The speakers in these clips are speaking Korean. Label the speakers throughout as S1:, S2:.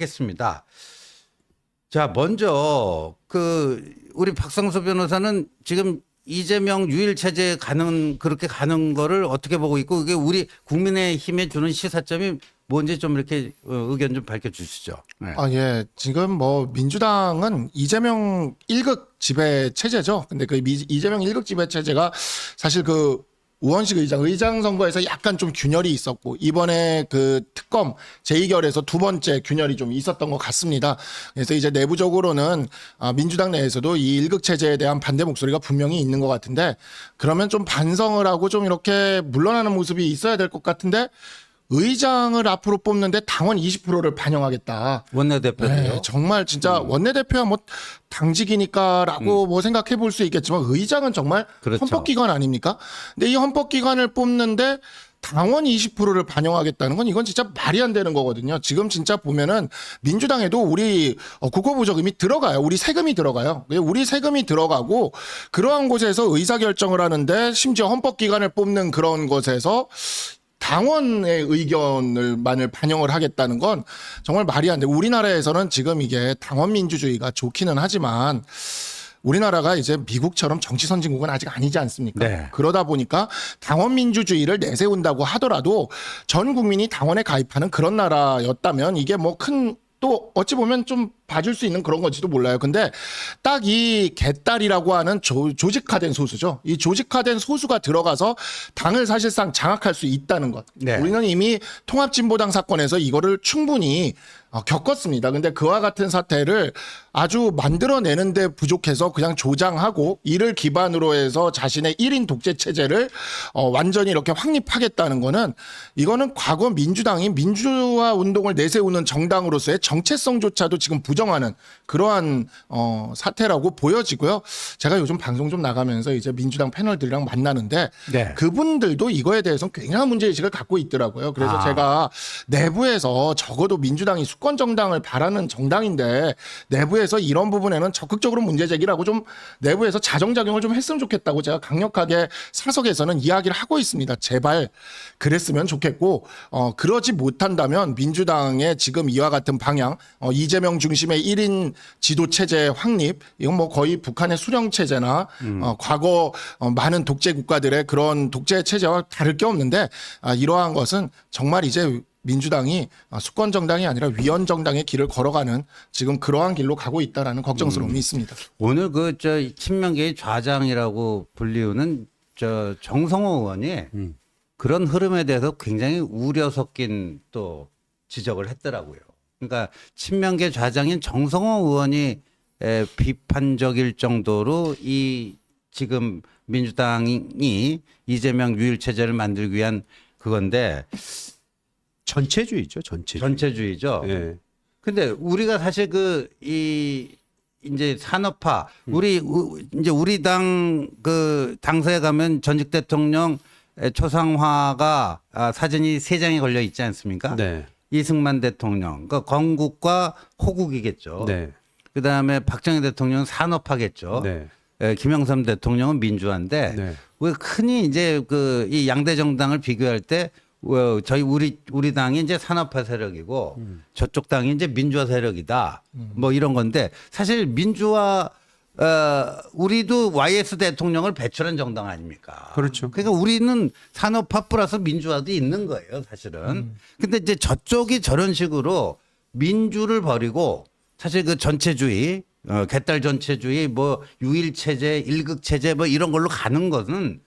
S1: 하겠습니다. 자, 먼저 우리 박성수 변호사는 지금 이재명 유일 체제에 그렇게 가는 거를 어떻게 보고 있고, 이게 우리 국민의힘에 주는 시사점이 뭔지 좀 이렇게 의견 좀 밝혀주시죠. 네.
S2: 예. 지금 뭐 민주당은 이재명 1극 지배 체제죠. 근데 그 이재명 1극 지배 체제가 사실 그 우원식 의장 선거에서 약간 좀 균열이 있었고, 이번에 그 특검 제2결에서 두 번째 균열이 좀 있었던 것 같습니다. 그래서 이제 내부적으로는 민주당 내에서도 이 1극 체제에 대한 반대 목소리가 분명히 있는 것 같은데, 그러면 좀 반성을 하고 좀 이렇게 물러나는 모습이 있어야 될 것 같은데, 의장을 앞으로 뽑는데 당원 20%를 반영하겠다.
S1: 원내대표도요?
S2: 네, 정말 진짜 원내대표야 뭐 당직이니까라고 뭐 생각해 볼 수 있겠지만, 의장은 정말
S1: 그렇죠.
S2: 헌법기관 아닙니까? 근데 이 헌법기관을 뽑는데 당원 20%를 반영하겠다는 건 이건 진짜 말이 안 되는 거거든요. 지금 진짜 보면은 민주당에도 우리 국고보조금이 들어가요. 우리 세금이 들어가요. 우리 세금이 들어가고, 그러한 곳에서 의사결정을 하는데 심지어 헌법기관을 뽑는 그런 것에서 당원의 의견을만을 반영을 하겠다는 건 정말 말이 안 돼. 우리나라에서는 지금 이게 당원 민주주의가 좋기는 하지만, 우리나라가 이제 미국처럼 정치 선진국은 아직 아니지 않습니까?
S1: 네.
S2: 그러다 보니까 당원 민주주의를 내세운다고 하더라도 전 국민이 당원에 가입하는 그런 나라였다면 이게 뭐 또 어찌 보면 좀 봐줄 수 있는 그런 건지도 몰라요. 근데 딱 이 개딸이라고 하는 조직화된 소수죠. 이 조직화된 소수가 들어가서 당을 사실상 장악할 수 있다는 것.
S1: 네.
S2: 우리는 이미 통합진보당 사건에서 이거를 충분히 겪었습니다. 근데 그와 같은 사태를 아주 만들어내는데 부족해서 그냥 조장하고, 이를 기반으로 해서 자신의 1인 독재 체제를 완전히 이렇게 확립하겠다는 거는, 이거는 과거 민주당이 민주화 운동을 내세우는 정당으로서의 정체성조차도 지금 부정하는 그러한 사태라고 보여지고요. 제가 요즘 방송 좀 나가면서 이제 민주당 패널들이랑 만나는데,
S1: 네.
S2: 그분들도 이거에 대해서 굉장한 문제의식을 갖고 있더라고요. 그래서 제가 내부에서 적어도 민주당이 수권 정당을 바라는 정당인데, 내부에서 이런 부분에는 적극적으로 문제 제기라고 좀 내부에서 자정작용을 좀 했으면 좋겠다고 제가 강력하게 사석에서는 이야기를 하고 있습니다. 제발 그랬으면 좋겠고, 그러지 못한다면 민주당의 지금 이와 같은 방향, 이재명 중심의 1인 지도체제 확립, 이건 뭐 거의 북한의 수령체제나 과거 많은 독재 국가들의 그런 독재 체제와 다를 게 없는데, 이러한 것은 정말 이제 민주당이 수권 정당이 아니라 위헌 정당의 길을 걸어가는 지금 그러한 길로 가고 있다라는 걱정스러움이 있습니다.
S1: 오늘 친명계의 좌장이라고 불리우는 정성호 의원이 그런 흐름에 대해서 굉장히 우려 섞인 또 지적을 했더라고요. 그러니까 친명계 좌장인 정성호 의원이 비판적일 정도로 이 지금 민주당이 이재명 유일 체제를 만들기 위한 그건데,
S3: 전체주의죠, 전체주의.
S1: 전체주의죠.
S3: 예.
S1: 근데 우리가 사실 이제 산업화, 이제 우리 당 당사에 가면 전직 대통령 초상화가 사진이 3장이 걸려 있지 않습니까?
S3: 네.
S1: 이승만 대통령, 그러니까 건국과 호국이겠죠.
S3: 네.
S1: 그 다음에 박정희 대통령은 산업화겠죠.
S3: 네.
S1: 김영삼 대통령은 민주화인데,
S3: 네.
S1: 왜 흔히 이제 이 양대 정당을 비교할 때 우리 당이 이제 산업화 세력이고 저쪽 당이 이제 민주화 세력이다. 뭐 이런 건데, 사실 우리도 YS 대통령을 배출한 정당 아닙니까?
S3: 그렇죠.
S1: 그러니까 우리는 산업화 플러스 민주화도 있는 거예요, 사실은. 근데 이제 저쪽이 저런 식으로 민주를 버리고 사실 전체주의, 개딸 전체주의, 뭐 유일 체제, 1극 체제 뭐 이런 걸로 가는 것은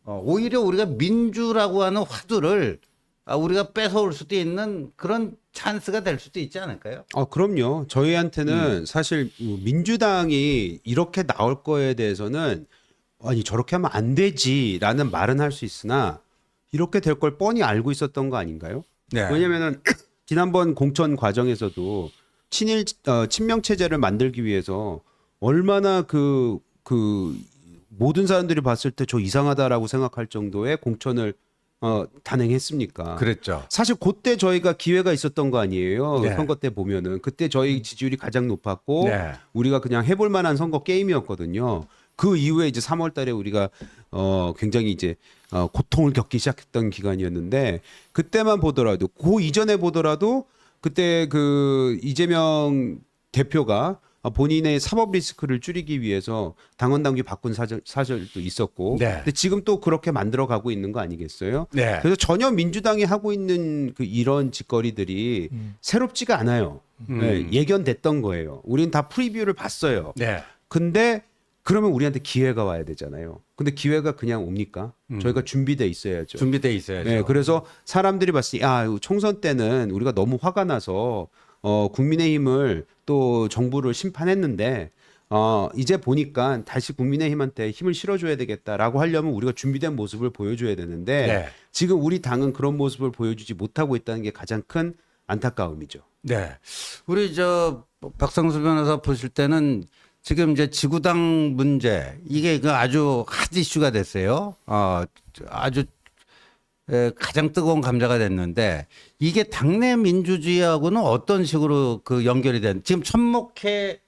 S1: 오히려 우리가 민주라고 하는 화두를 우리가 뺏어올 수도 있는 그런 찬스가 될 수도 있지 않을까요?
S3: 그럼요. 저희한테는 사실 민주당이 이렇게 나올 거에 대해서는 아니 저렇게 하면 안 되지라는 말은 할 수 있으나, 이렇게 될 걸 뻔히 알고 있었던 거 아닌가요?
S1: 네.
S3: 왜냐면은 지난번 공천 과정에서도 친명 체제를 만들기 위해서 얼마나 모든 사람들이 봤을 때 저 이상하다라고 생각할 정도의 공천을 단행했습니까?
S1: 그랬죠.
S3: 사실 그때 저희가 기회가 있었던 거 아니에요.
S1: 네.
S3: 선거 때 보면은 그때 저희 지지율이 가장 높았고
S1: 네.
S3: 우리가 그냥 해볼 만한 선거 게임이었거든요. 그 이후에 이제 3월 달에 우리가 굉장히 이제 고통을 겪기 시작했던 기간이었는데, 그때만 보더라도 그 이전에 보더라도 그때 그 이재명 대표가 본인의 사법 리스크를 줄이기 위해서 당원 당규 바꾼 사절도 있었고,
S1: 네.
S3: 근데 지금 또 그렇게 만들어 가고 있는 거 아니겠어요?
S1: 네.
S3: 그래서 전혀 민주당이 하고 있는 그 이런 짓거리들이 새롭지가 않아요. 네, 예견됐던 거예요. 우리는 다 프리뷰를 봤어요.
S1: 네.
S3: 근데 그러면 우리한테 기회가 와야 되잖아요. 근데 기회가 그냥 옵니까? 저희가 준비돼 있어야죠.
S1: 준비돼 있어야죠.
S3: 네, 그래서 사람들이 봤을 때, 총선 때는 우리가 너무 화가 나서 국민의힘을 또 정부를 심판했는데 이제 보니까 다시 국민의힘한테 힘을 실어줘야 되겠다라고 하려면 우리가 준비된 모습을 보여줘야 되는데
S1: 네.
S3: 지금 우리 당은 그런 모습을 보여주지 못하고 있다는 게 가장 큰 안타까움이죠.
S1: 네. 우리 박성수 변호사 보실 때는 지금 이제 지구당 문제 이게 그 아주 핫 이슈가 됐어요. 아주 가장 뜨거운 감자가 됐는데 이게 당내 민주주의하고는 어떤 식으로 그 연결이 된? 지금 천목회의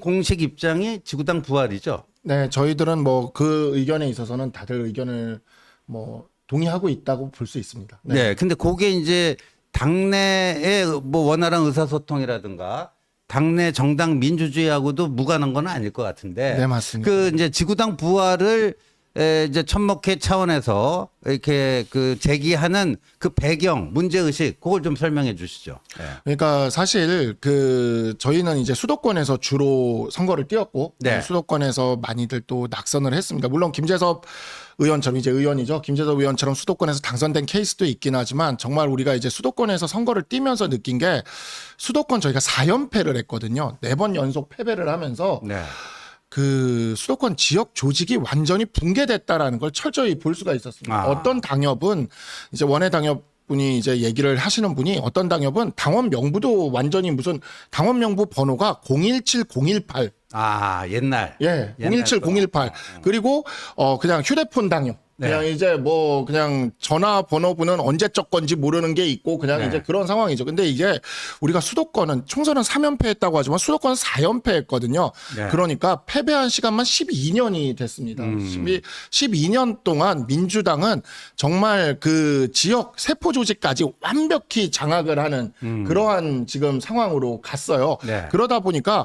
S1: 공식 입장이 지구당 부활이죠.
S2: 네, 저희들은 뭐 그 의견에 있어서는 다들 의견을 뭐 동의하고 있다고 볼 수 있습니다.
S1: 네. 근데 그게 이제 당내의 뭐 원활한 의사소통이라든가 당내 정당 민주주의하고도 무관한 건 아닐 것 같은데.
S2: 네, 맞습니다.
S1: 그 이제 지구당 부활을 이제 천목회 차원에서 이렇게 그 제기하는 그 배경, 문제의식, 그걸 좀 설명해 주시죠. 네.
S2: 그러니까 사실 그 저희는 이제 수도권에서 주로 선거를 뛰었고
S1: 네.
S2: 수도권에서 많이들 또 낙선을 했습니다. 물론 김재섭 의원처럼 이제 의원이죠. 김재섭 의원처럼 수도권에서 당선된 케이스도 있긴 하지만 정말 우리가 이제 수도권에서 선거를 뛰면서 느낀 게 수도권 저희가 4연패를 했거든요. 4번 연속 패배를 하면서
S1: 네.
S2: 그 수도권 지역 조직이 완전히 붕괴됐다라는 걸 철저히 볼 수가 있었습니다. 어떤 당협은 이제 원외 당협 분이 이제 얘기를 하시는 분이 어떤 당협은 당원 명부도 완전히 무슨 당원 명부 번호가 017018
S1: 옛날.
S2: 예,
S1: 옛날
S2: 017018 그리고 그냥 휴대폰 당협. 그냥
S1: 네.
S2: 이제 뭐 그냥 전화번호부는 언제적 건지 모르는 게 있고 그냥
S1: 네.
S2: 이제 그런 상황이죠. 근데 이게 우리가 수도권은 총선은 3연패 했다고 하지만 수도권은 4연패 했거든요.
S1: 네.
S2: 그러니까 패배한 시간만 12년이 됐습니다. 12년 동안 민주당은 정말 그 지역 세포 조직까지 완벽히 장악을 하는 그러한 지금 상황으로 갔어요.
S1: 네.
S2: 그러다 보니까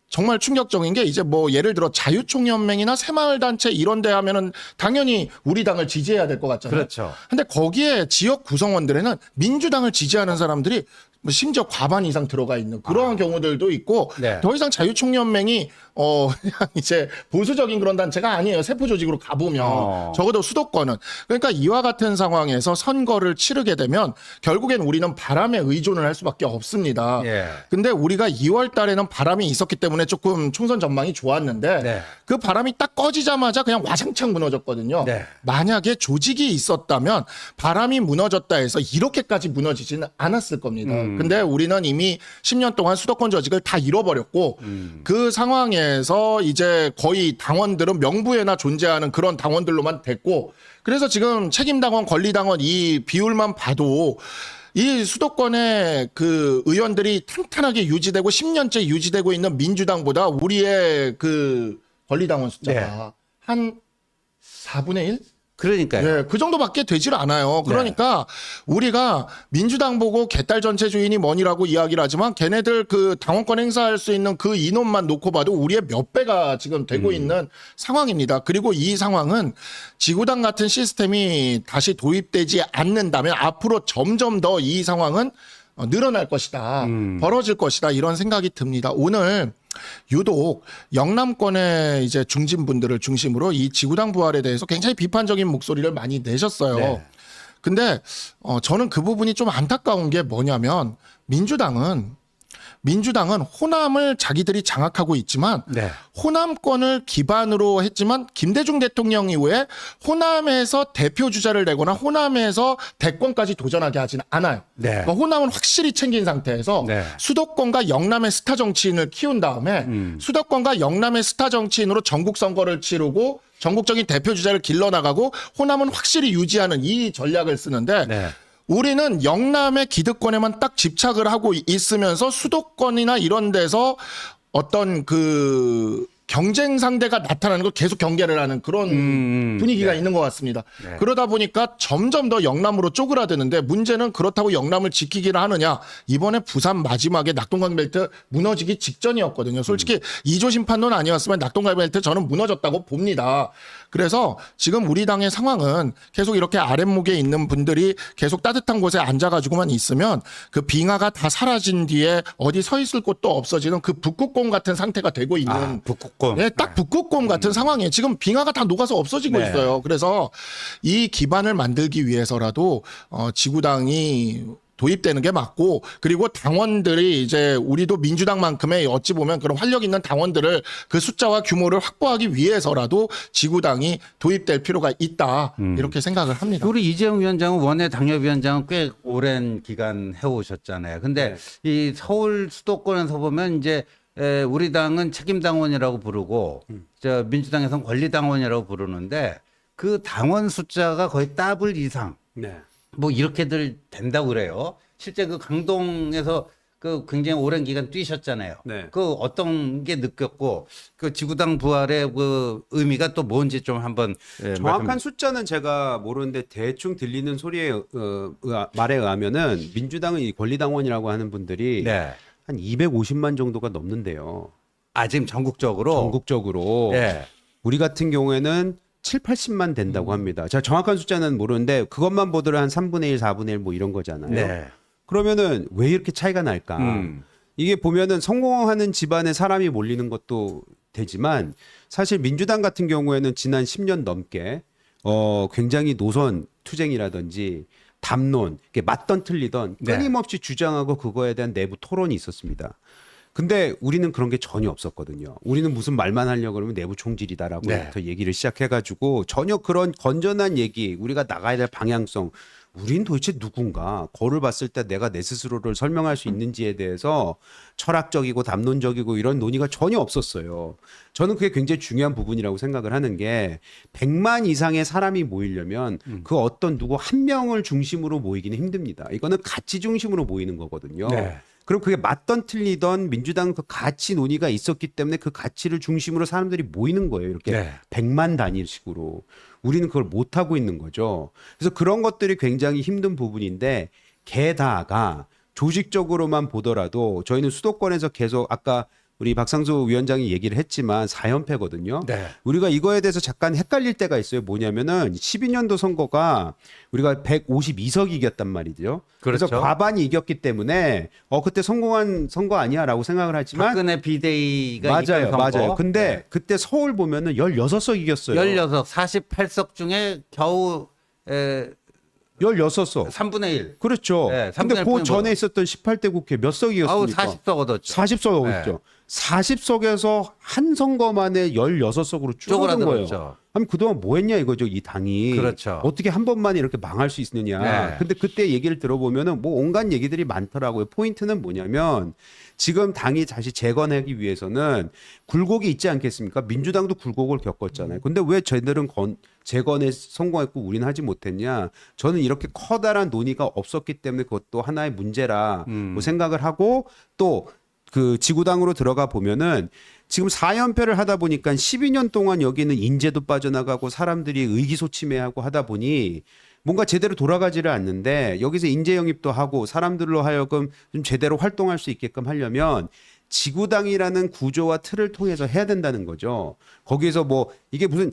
S2: 정말 충격적인 게 이제 뭐 예를 들어 자유총연맹이나 새마을단체 이런 데 하면은 당연히 우리 당을 지지해야 될 것 같잖아요.
S1: 그렇죠.
S2: 근데 거기에 지역 구성원들에는 민주당을 지지하는 사람들이 뭐 심지어 과반 이상 들어가 있는 그러한 경우들도 있고
S1: 네.
S2: 더 이상 자유총연맹이 그냥 이제 보수적인 그런 단체가 아니에요. 세포 조직으로 가보면 적어도 수도권은 그러니까 이와 같은 상황에서 선거를 치르게 되면 결국엔 우리는 바람에 의존을 할 수밖에 없습니다.
S1: 예.
S2: 근데 우리가 2월 달에는 바람이 있었기 때문에 조금 총선 전망이 좋았는데
S1: 네.
S2: 그 바람이 딱 꺼지자마자 그냥 와장창 무너졌거든요.
S1: 네.
S2: 만약에 조직이 있었다면 바람이 무너졌다 해서 이렇게까지 무너지지는 않았을 겁니다. 근데 우리는 이미 10년 동안 수도권 조직을 다 잃어버렸고 그 상황에서 이제 거의 당원들은 명부에나 존재하는 그런 당원들로만 됐고 그래서 지금 책임당원, 권리당원 이 비율만 봐도 이 수도권의 그 의원들이 탄탄하게 유지되고 10년째 유지되고 있는 민주당보다 우리의 그 권리당원 숫자가 한 4분의 1?
S1: 그러니까요.
S2: 예, 그 정도밖에 되질 않아요. 그러니까 우리가 민주당 보고 개딸 전체 주인이 뭐니라고 이야기를 하지만 걔네들 그 당원권 행사할 수 있는 그 인원만 놓고 봐도 우리의 몇 배가 지금 되고 있는 상황입니다. 그리고 이 상황은 지구당 같은 시스템이 다시 도입되지 않는다면 앞으로 점점 더 이 상황은 늘어날 것이다. 벌어질 것이다. 이런 생각이 듭니다. 오늘 유독 영남권의 이제 중진분들을 중심으로 이 지구당 부활에 대해서 굉장히 비판적인 목소리를 많이 내셨어요.
S1: 네.
S2: 근데 저는 그 부분이 좀 안타까운 게 뭐냐면 민주당은 호남을 자기들이 장악하고 있지만
S1: 네.
S2: 호남권을 기반으로 했지만 김대중 대통령 이후에 호남에서 대표 주자를 내거나 호남에서 대권까지 도전하게 하지는 않아요.
S1: 네.
S2: 그러니까 호남은 확실히 챙긴 상태에서
S1: 네.
S2: 수도권과 영남의 스타 정치인을 키운 다음에 수도권과 영남의 스타 정치인으로 전국 선거를 치르고 전국적인 대표 주자를 길러나가고 호남은 확실히 유지하는 이 전략을 쓰는데
S1: 네.
S2: 우리는 영남의 기득권에만 딱 집착을 하고 있으면서 수도권이나 이런 데서 어떤 그 경쟁 상대가 나타나는 걸 계속 경계를 하는 그런 분위기가 있는 것 같습니다.
S1: 네.
S2: 그러다 보니까 점점 더 영남으로 쪼그라드는데 문제는 그렇다고 영남을 지키기를 하느냐. 이번에 부산 마지막에 낙동강벨트 무너지기 직전이었거든요. 솔직히 2조 심판론 아니었으면 낙동강벨트 저는 무너졌다고 봅니다. 그래서 지금 우리 당의 상황은 계속 이렇게 아랫목에 있는 분들이 계속 따뜻한 곳에 앉아가지고만 있으면 그 빙하가 다 사라진 뒤에 어디 서 있을 곳도 없어지는 그 북극곰 같은 상태가 되고 있는
S1: 북극곰.
S2: 네, 딱 북극곰 같은 상황이에요. 지금 빙하가 다 녹아서 없어지고
S1: 네.
S2: 있어요. 그래서 이 기반을 만들기 위해서라도 지구당이 도입되는 게 맞고 그리고 당원들이 이제 우리도 민주당만큼의 어찌 보면 그런 활력 있는 당원들을 그 숫자와 규모를 확보하기 위해서라도 지구당이 도입될 필요가 있다 이렇게 생각을 합니다.
S1: 우리 이재용 위원장은 원내 당협위원장은 꽤 오랜 기간 해오셨잖아요. 근데 이 서울 수도권에서 보면 이제 우리 당은 책임당원이라고 부르고 저 민주당에서는 권리당원이라고 부르는데 그 당원 숫자가 거의 더블 이상
S3: 네.
S1: 뭐 이렇게들 된다고 그래요. 실제 그 강동에서 그 굉장히 오랜 기간 뛰셨잖아요.
S3: 네.
S1: 그 어떤 게 느꼈고 그 지구당 부활의 그 의미가 또 뭔지 좀 한번
S3: 정확한 숫자는 제가 모르는데 대충 들리는 소리에 말에 의하면은 민주당은 이 권리당원이라고 하는 분들이
S1: 네.
S3: 한 250만 정도가 넘는데요.
S1: 아 지금 전국적으로
S3: 전국적으로
S1: 네.
S3: 우리 같은 경우에는 7, 80만 된다고 합니다. 제가 정확한 숫자는 모르는데 그것만 보더라도 한 3분의 1, 4분의 1 뭐 이런 거잖아요.
S1: 네.
S3: 그러면은 왜 이렇게 차이가 날까? 이게 보면은 성공하는 집안에 사람이 몰리는 것도 되지만 사실 민주당 같은 경우에는 지난 10년 넘게 굉장히 노선 투쟁이라든지 담론, 이게 맞던 틀리던
S1: 네.
S3: 끊임없이 주장하고 그거에 대한 내부 토론이 있었습니다. 근데 우리는 그런 게 전혀 없었거든요. 우리는 무슨 말만 하려고 그러면 내부 총질이다라고
S1: 네.
S3: 얘기를 시작해가지고 전혀 그런 건전한 얘기, 우리가 나가야 될 방향성, 우린 도대체 누군가, 거울 봤을 때 내가 내 스스로를 설명할 수 있는지에 대해서 철학적이고 담론적이고 이런 논의가 전혀 없었어요. 저는 그게 굉장히 중요한 부분이라고 생각을 하는 게 100만 이상의 사람이 모이려면 그 어떤 누구 한 명을 중심으로 모이기는 힘듭니다. 이거는 가치 중심으로 모이는 거거든요.
S1: 네.
S3: 그럼 그게 맞던 틀리던 민주당 그 가치 논의가 있었기 때문에 그 가치를 중심으로 사람들이 모이는 거예요. 이렇게
S1: 네.
S3: 100만 단위식으로. 우리는 그걸 못하고 있는 거죠. 그래서 그런 것들이 굉장히 힘든 부분인데 게다가 조직적으로만 보더라도 저희는 수도권에서 계속 아까 우리 박상수 위원장이 얘기를 했지만 4연패거든요.
S1: 네.
S3: 우리가 이거에 대해서 잠깐 헷갈릴 때가 있어요. 뭐냐면은 12년도 선거가 우리가 152석 이겼단 말이죠. 그래서
S1: 그렇죠.
S3: 과반이 이겼기 때문에 그때 성공한 선거 아니야라고 생각을 하지만
S1: 박근혜 비대위가
S3: 맞아요.
S1: 이긴 선거.
S3: 맞아요. 근데
S1: 네.
S3: 그때 서울 보면은 16석 이겼어요.
S1: 16, 48석 중에 겨우
S3: 16석.
S1: 3분의 1.
S3: 그렇죠.
S1: 네,
S3: 근데
S1: 3분의
S3: 그
S1: 1
S3: 전에 있었던 18대 국회 몇
S1: 아우
S3: 석이었습니까?
S1: 40석 얻었죠.
S3: 40석
S1: 네.
S3: 얻었죠. 40석에서 한 선거 만에 16석으로 줄어든 거예요.
S1: 쪼그라들었죠.
S3: 그럼 그동안 뭐 했냐 이거죠, 이 당이.
S1: 그렇죠.
S3: 어떻게 한 번만에 이렇게 망할 수 있느냐.
S1: 네.
S3: 근데 그때 얘기를 들어보면은 뭐 온갖 얘기들이 많더라고요. 포인트는 뭐냐면 지금 당이 다시 재건하기 위해서는 굴곡이 있지 않겠습니까? 민주당도 굴곡을 겪었잖아요. 근데 왜 쟤들은 재건에 성공했고 우리는 하지 못했냐? 저는 이렇게 커다란 논의가 없었기 때문에 그것도 하나의 문제라 뭐 생각을 하고 또 그 지구당으로 들어가 보면은 지금 4연패를 하다 보니까 12년 동안 여기는 인재도 빠져나가고 사람들이 의기소침해하고 하다 보니 뭔가 제대로 돌아가지를 않는데 여기서 인재 영입도 하고 사람들로 하여금 좀 제대로 활동할 수 있게끔 하려면 지구당이라는 구조와 틀을 통해서 해야 된다는 거죠. 거기에서 뭐 이게 무슨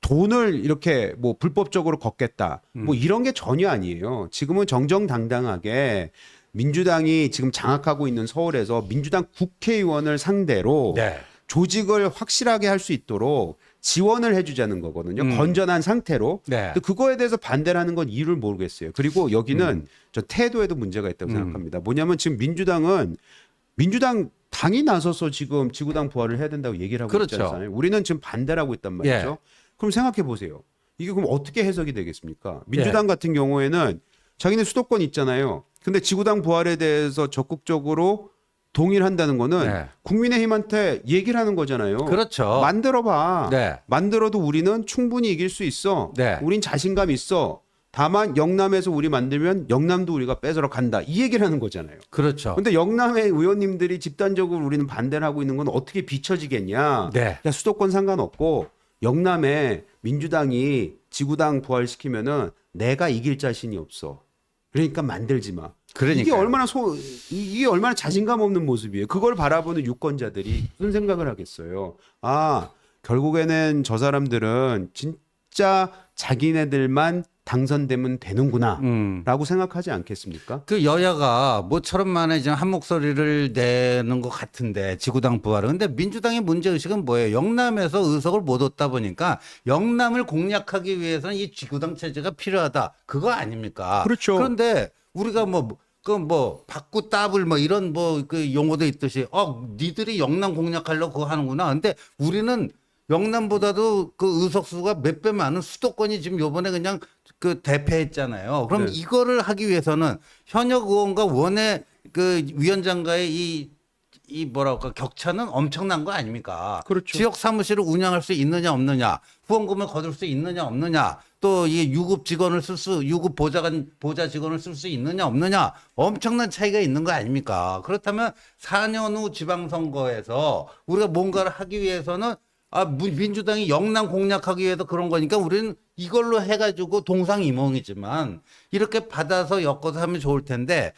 S3: 돈을 이렇게 뭐 불법적으로 걷겠다 뭐 이런 게 전혀 아니에요. 지금은 정정당당하게 민주당이 지금 장악하고 있는 서울에서 민주당 국회의원을 상대로
S1: 네.
S3: 조직을 확실하게 할 수 있도록 지원을 해주자는 거거든요. 건전한 상태로.
S1: 네.
S3: 근데 그거에 대해서 반대를 하는 건 이유를 모르겠어요. 그리고 여기는 저 태도에도 문제가 있다고 생각합니다. 뭐냐면 지금 민주당 당이 나서서 지금 지구당 부활을 해야 된다고 얘기를 하고
S1: 그렇죠.
S3: 있잖아요. 우리는 지금 반대를 하고 있단 말이죠.
S1: 예.
S3: 그럼 생각해 보세요. 이게 그럼 어떻게 해석이 되겠습니까? 민주당 같은 경우에는 자기네 수도권 있잖아요. 근데 지구당 부활에 대해서 적극적으로 동의를 한다는 거는
S1: 네.
S3: 국민의힘한테 얘기를 하는 거잖아요.
S1: 그렇죠.
S3: 만들어봐.
S1: 네.
S3: 만들어도 우리는 충분히 이길 수 있어.
S1: 네.
S3: 우린 자신감 있어. 다만 영남에서 우리 만들면 영남도 우리가 뺏으러 간다. 이 얘기를 하는 거잖아요.
S1: 그렇죠.
S3: 근데 영남의 의원님들이 집단적으로 우리는 반대를 하고 있는 건 어떻게 비춰지겠냐.
S1: 네.
S3: 야, 수도권 상관없고 영남에 민주당이 지구당 부활시키면은 내가 이길 자신이 없어. 그러니까 만들지 마. 이게
S1: 그러니까요.
S3: 이게 얼마나 자신감 없는 모습이에요. 그걸 바라보는 유권자들이 무슨 생각을 하겠어요. 아, 결국에는 저 사람들은 진짜 자기네들만 당선되면 되는구나라고 생각하지 않겠습니까?
S1: 그 여야가 모처럼 만에 지금 한 목소리를 내는 것 같은데 지구당 부활은 근데 민주당의 문제 의식은 뭐예요? 영남에서 의석을 못 얻다 보니까 영남을 공략하기 위해서는 이 지구당 체제가 필요하다. 그거 아닙니까?
S3: 그렇죠.
S1: 그런데 우리가 뭐 바꾸 따블 뭐 이런 뭐 그 용어도 있듯이 니들이 영남 공략하려고 그거 하는구나. 근데 우리는 영남보다도 그 의석수가 몇 배 많은 수도권이 지금 요번에 그냥 그 대패했잖아요. 그럼
S3: 네.
S1: 이거를 하기 위해서는 현역 의원과 원외 그 위원장과의 이 뭐랄까 격차는 엄청난 거 아닙니까?
S3: 그렇죠.
S1: 지역 사무실을 운영할 수 있느냐 없느냐, 후원금을 거둘 수 있느냐 없느냐, 또 이 유급 직원을 유급 보좌 직원을 쓸 수 있느냐 없느냐 엄청난 차이가 있는 거 아닙니까? 그렇다면 4년 후 지방선거에서 우리가 뭔가를 하기 위해서는 민주당이 영남 공략하기 위해서 그런 거니까 우리는 이걸로 해가지고 동상이몽이지만 이렇게 받아서 엮어서 하면 좋을 텐데